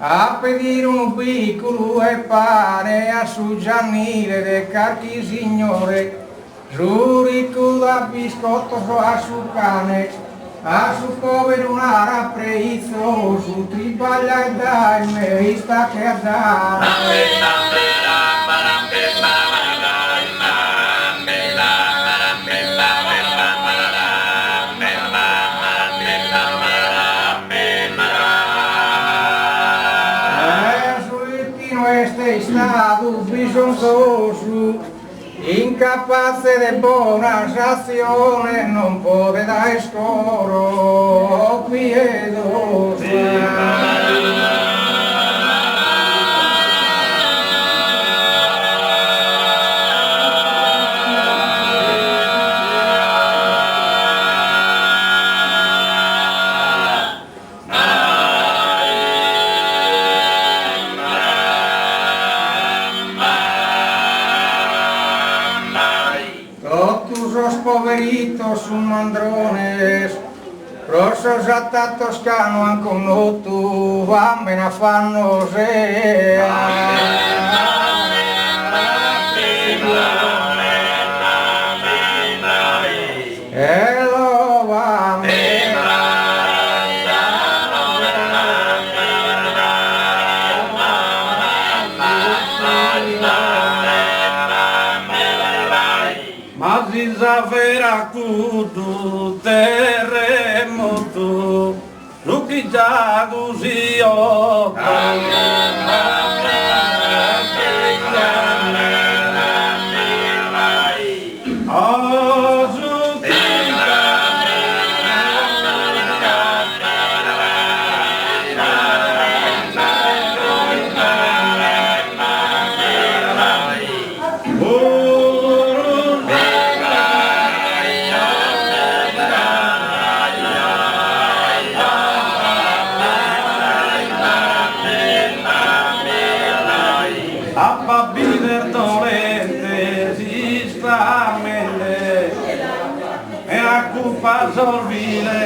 a pedire un piccolo e pane a su Giannile de carchi signore, su ricco da biscotto a su cane, a su povero una rappreizzo, su tribaglia e dai me sta che dà. Este estado bisognoso, incapace de buenas acciones, non puede dar scoro piedosa. Todos los poveritos son mandrones, rosos a toscano han conosciuto, van a fanno e lo va ma si zavera cudo terremoto, lo che già così ho. A babbiler dolente si sta melle e a cupa sorvile